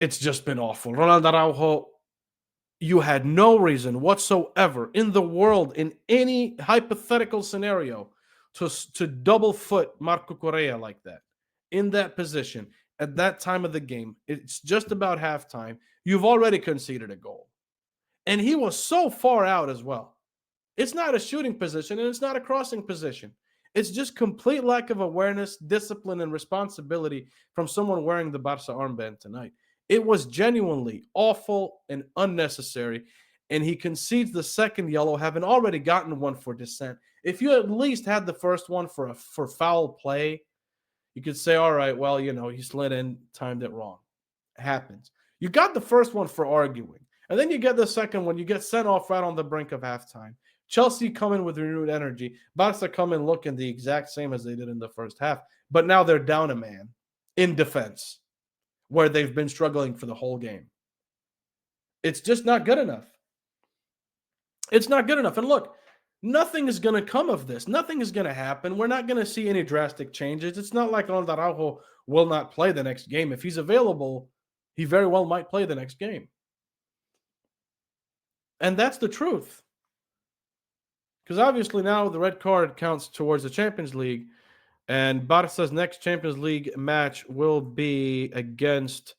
It's just been awful. Ronald Araujo, you had no reason whatsoever in the world, in any hypothetical scenario, to double foot Marco Correa like that in that position at that time of the game. It's just about halftime. You've already conceded a goal. And he was so far out as well. It's not a shooting position and it's not a crossing position. It's just complete lack of awareness, discipline, and responsibility from someone wearing the Barca armband tonight. It was genuinely awful and unnecessary. And he concedes the second yellow, having already gotten one for dissent. If you at least had the first one for foul play, you could say, all right, well, he slid in, timed it wrong. It happens. You got the first one for arguing. And then you get the second one. You get sent off right on the brink of halftime. Chelsea come in with renewed energy. Barca come in looking the exact same as they did in the first half. But now they're down a man in defense where they've been struggling for the whole game. It's just not good enough. It's not good enough. And look, nothing is going to come of this. Nothing is going to happen. We're not going to see any drastic changes. It's not like Ronald Araujo will not play the next game. If he's available, he very well might play the next game. And that's the truth. Because obviously now the red card counts towards the Champions League. And Barca's next Champions League match will be against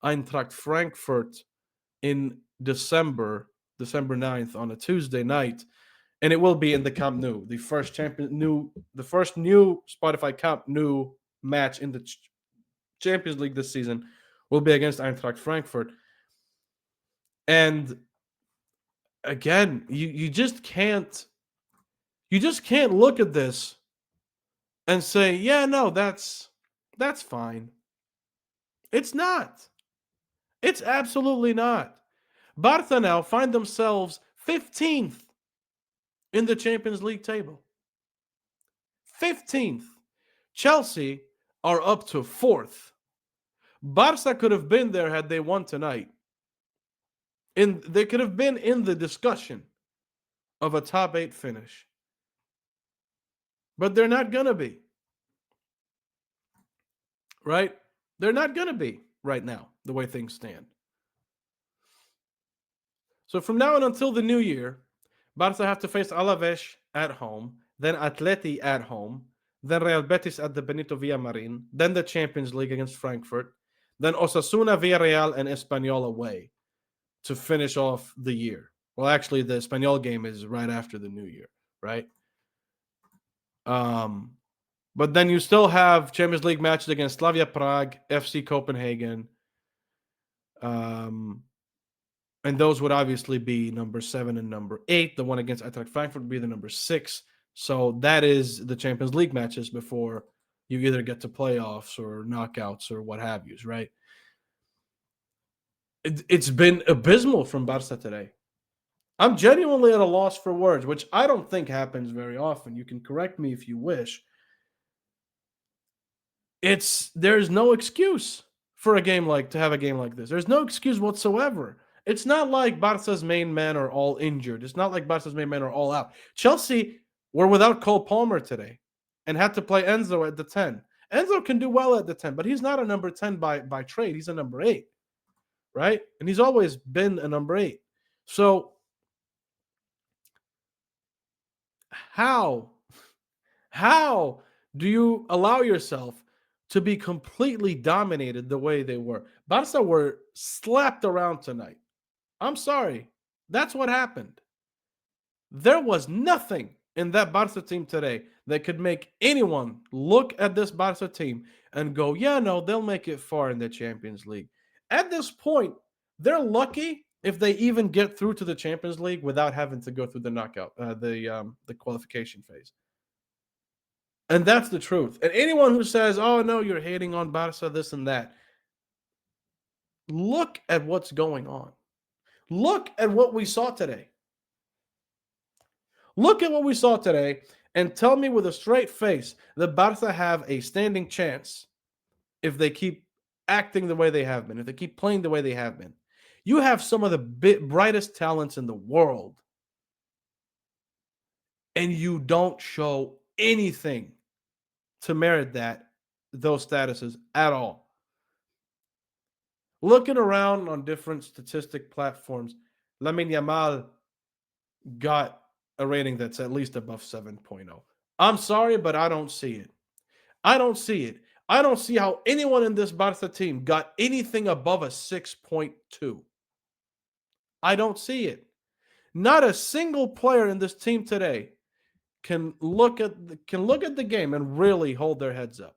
Eintracht Frankfurt in December 9th on a Tuesday night. And it will be in the Camp Nou, the first new Spotify Camp Nou match in the Champions League this season will be against Eintracht Frankfurt. And again, you just can't look at this and say, yeah, no, that's fine. It's not. It's absolutely not. Barça now find themselves 15th in the Champions League table. 15th. Chelsea are up to 4th. Barça could have been there had they won tonight. And they could have been in the discussion of a top 8 finish. But they're not going to be. Right? They're not going to be right now, the way things stand. So from now on until the new year, Barça have to face Alaves at home, then Atleti at home, then Real Betis at the Benito Villamarin, then the Champions League against Frankfurt, then Osasuna, Villarreal, and Espanyol away to finish off the year. Well, actually, the Espanyol game is right after the new year, right? But then you still have Champions League matches against Slavia Prague, FC Copenhagen, and those would obviously be number 7 and number 8. The one against Eintracht Frankfurt would be the number 6. So that is the Champions League matches before you either get to playoffs or knockouts or what have you, right? It's been abysmal from Barça today. I'm genuinely at a loss for words, which I don't think happens very often. You can correct me if you wish. There's no excuse for to have a game like this. There's no excuse whatsoever. It's not like Barca's main men are all injured. It's not like Barca's main men are all out. Chelsea were without Cole Palmer today and had to play Enzo at the 10. Enzo can do well at the 10, but he's not a number 10 by trade. He's a number 8, right? And he's always been a number 8. So how do you allow yourself to be completely dominated the way they were? Barca were slapped around tonight. I'm sorry. That's what happened. There was nothing in that Barca team today that could make anyone look at this Barca team and go, yeah, no, they'll make it far in the Champions League. At this point, they're lucky if they even get through to the Champions League without having to go through the knockout, the qualification phase. And that's the truth. And anyone who says, oh, no, you're hating on Barca, this and that, look at what's going on. Look at what we saw today. Look at what we saw today and tell me with a straight face that Barca have a standing chance if they keep acting the way they have been, if they keep playing the way they have been. You have some of the brightest talents in the world, and you don't show anything to merit those statuses at all. Looking around on different statistic platforms, Lamine Yamal got a rating that's at least above 7.0. I'm sorry, but I don't see it. I don't see it. I don't see how anyone in this Barca team got anything above a 6.2. I don't see it. Not a single player in this team today can look at the game and really hold their heads up.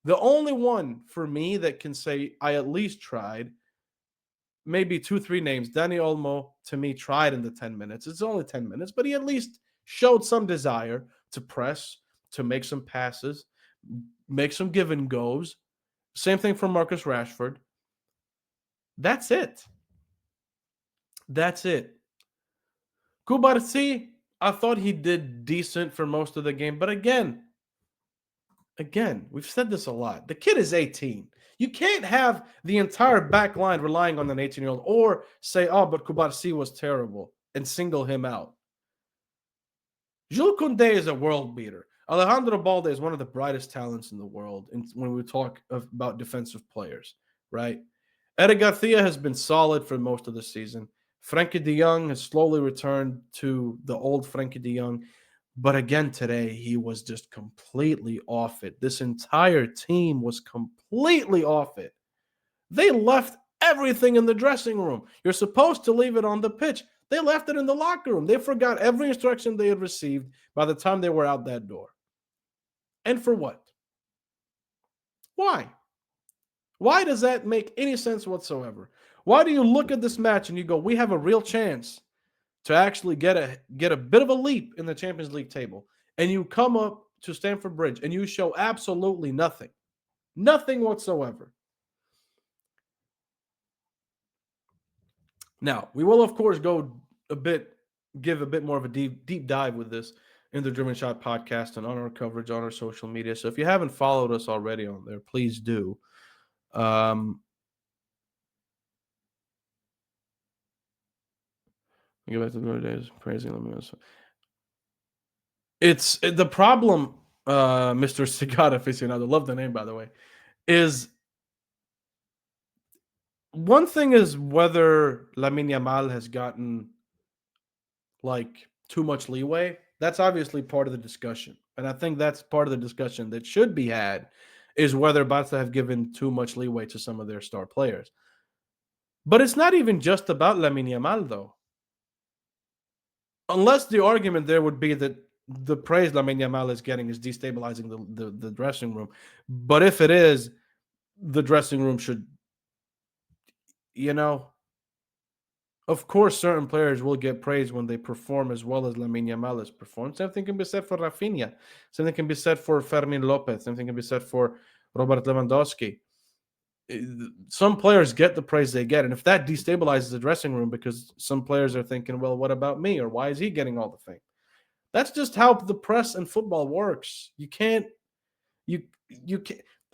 The only one for me that can say I at least tried, maybe two, three names. Danny Olmo, to me, tried in the 10 minutes. It's only 10 minutes, but he at least showed some desire to press, to make some passes, make some give and goes. Same thing for Marcus Rashford. That's it. That's it. Kubarsi, I thought he did decent for most of the game, but again, we've said this a lot. The kid is 18. You can't have the entire back line relying on an 18-year-old or say, oh, but Kubarsi was terrible and single him out. Jules Koundé is a world beater. Alejandro Balde is one of the brightest talents in the world when we talk about defensive players, right? Eric Garcia has been solid for most of the season. Frankie de Jong has slowly returned to the old Frankie de Jong. But again, today, he was just completely off it. This entire team was completely off it. They left everything in the dressing room. You're supposed to leave it on the pitch. They left it in the locker room. They forgot every instruction they had received by the time they were out that door. And for what? Why? Why does that make any sense whatsoever? Why do you look at this match and you go, we have a real chance to actually get a bit of a leap in the Champions League table, and you come up to Stamford Bridge and you show absolutely nothing whatsoever. Now, we will of course give a bit more of a deep dive with this in the German Shot podcast and on our coverage on our social media. So if you haven't followed us already on there, please do. Go back to the days, praising. It's the problem, Mr. Cigada aficionado, love the name by the way, is one thing is whether Lamine Yamal has gotten like too much leeway. That's obviously part of the discussion. And I think that's part of the discussion that should be had is whether Barca have given too much leeway to some of their star players. But it's not even just about Lamine Yamal though. Unless the argument there would be that the praise Lamine Yamal is getting is destabilizing the dressing room. But if it is, the dressing room should, of course, certain players will get praise when they perform as well as Lamine Yamal has performed. Same thing can be said for Rafinha. Same thing can be said for Fermin Lopez. Same thing can be said for Robert Lewandowski. Some players get the praise they get. And if that destabilizes the dressing room because some players are thinking, well, what about me? Or why is he getting all the fame? That's just how the press and football works. You can't. It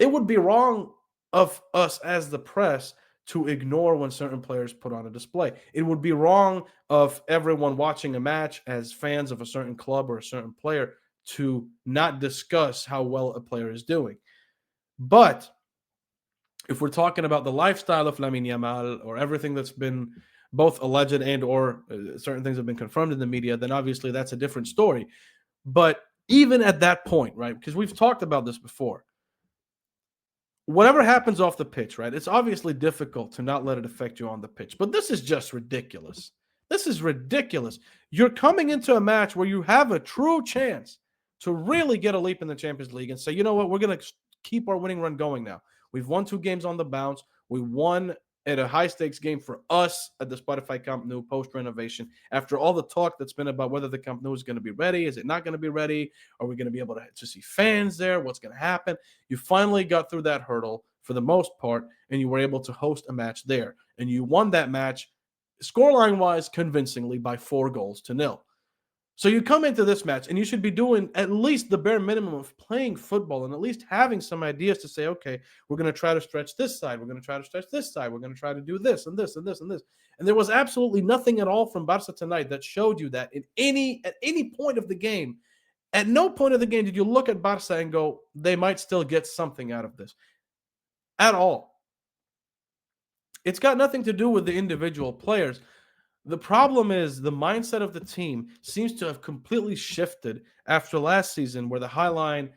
would be wrong of us as the press to ignore when certain players put on a display. It would be wrong of everyone watching a match as fans of a certain club or a certain player to not discuss how well a player is doing. But if we're talking about the lifestyle of Lamine Yamal or everything that's been both alleged and or certain things have been confirmed in the media, then obviously that's a different story. But even at that point, right, because we've talked about this before, whatever happens off the pitch, right, it's obviously difficult to not let it affect you on the pitch. But this is just ridiculous. This is ridiculous. You're coming into a match where you have a true chance to really get a leap in the Champions League and say, you know what, we're going to keep our winning run going now. We've won 2 games on the bounce. We won at a high-stakes game for us at the Spotify Camp Nou post-renovation. After all the talk that's been about whether the Camp Nou is going to be ready, is it not going to be ready? Are we going to be able to see fans there? What's going to happen? You finally got through that hurdle for the most part, and you were able to host a match there. And you won that match, scoreline-wise, convincingly by 4-0. So you come into this match and you should be doing at least the bare minimum of playing football and at least having some ideas to say, okay, we're going to try to stretch this side. We're going to try to stretch this side. We're going to try to do this and this and this and this. And there was absolutely nothing at all from Barca tonight that showed you that at any point of the game. At no point of the game did you look at Barca and go, they might still get something out of this. At all. It's got nothing to do with the individual players. The problem is the mindset of the team seems to have completely shifted after last season, where the high line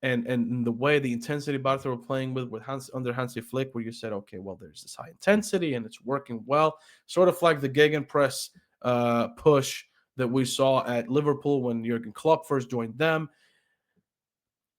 and the way the intensity Barca were playing with under Hansi Flick, where you said, okay, well, there's this high intensity and it's working well, sort of like the gegenpress push that we saw at Liverpool when Jurgen Klopp first joined them.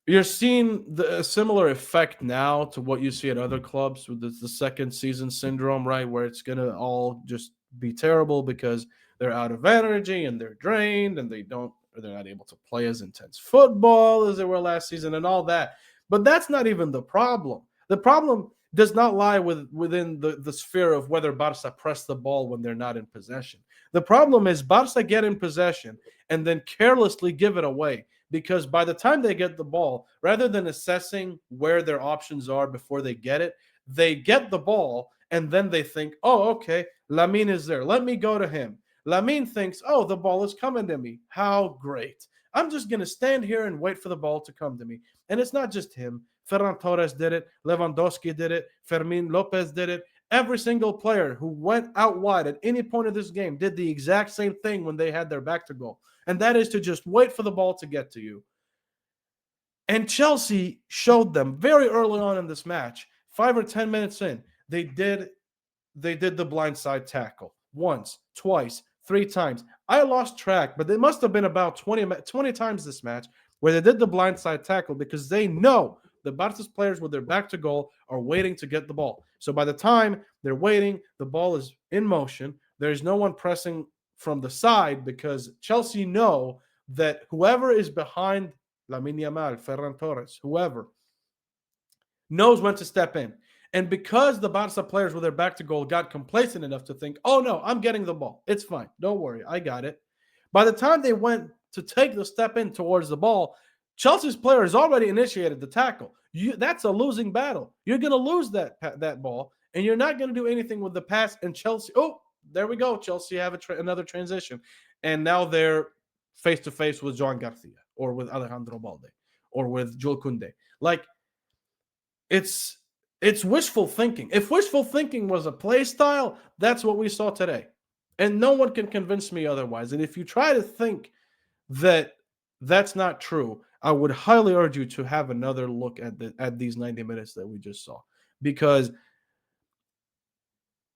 You're seeing a similar effect now to what you see at other clubs with the second season syndrome, right? Where it's going to all just be terrible because they're out of energy and they're drained and they're not able to play as intense football as they were last season and all that. But that's not even the problem. The problem does not lie within the sphere of whether Barca press the ball when they're not in possession. The problem is Barca get in possession and then carelessly give it away, because by the time they get the ball, rather than assessing where their options are before they get the ball and then they think, oh, okay, Lamine is there. Let me go to him. Lamine thinks, oh, the ball is coming to me. How great. I'm just going to stand here and wait for the ball to come to me. And it's not just him. Ferran Torres did it. Lewandowski did it. Fermin Lopez did it. Every single player who went out wide at any point of this game did the exact same thing when they had their back to goal. And that is to just wait for the ball to get to you. And Chelsea showed them very early on in this match, 5 or 10 minutes in, they did the blindside tackle once, twice, 3 times. I lost track, but it must have been about 20 times this match where they did the blindside tackle, because they know the Barca's players with their back to goal are waiting to get the ball. So by the time they're waiting, the ball is in motion. There's no one pressing from the side, because Chelsea know that whoever is behind Lamine Yamal, Ferran Torres, whoever, knows when to step in. And because the Barca players with their back to goal got complacent enough to think, oh no, I'm getting the ball. It's fine. Don't worry. I got it. By the time they went to take the step in towards the ball, Chelsea's players already initiated the tackle. That's a losing battle. You're going to lose that ball, and you're not going to do anything with the pass. And Chelsea, oh, there we go. Chelsea have another transition. And now they're face-to-face with Joan Garcia or with Alejandro Balde or with Jules Koundé. Like, it's wishful thinking. If wishful thinking was a play style, that's what we saw today. And no one can convince me otherwise. And if you try to think that that's not true, I would highly urge you to have another look at these 90 minutes that we just saw, because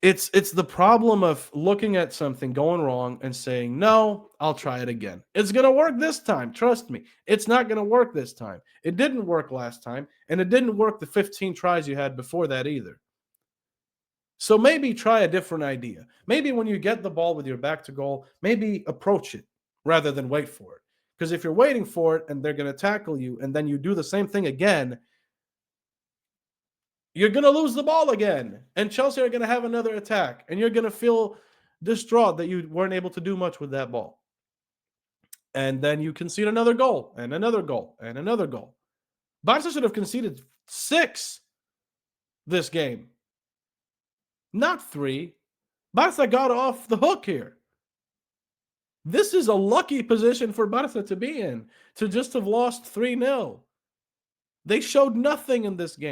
it's the problem of looking at something going wrong and saying, no, I'll try it again. It's going to work this time. Trust me. It's not going to work this time. It didn't work last time, and it didn't work the 15 tries you had before that either. So maybe try a different idea. Maybe when you get the ball with your back to goal, maybe approach it rather than wait for it. Because if you're waiting for it and they're going to tackle you and then you do the same thing again, you're going to lose the ball again. And Chelsea are going to have another attack. And you're going to feel distraught that you weren't able to do much with that ball. And then you concede another goal and another goal and another goal. Barca should have conceded 6 this game, not 3. Barca got off the hook here. This is a lucky position for Barca to be in, to just have lost 3-0. They showed nothing in this game.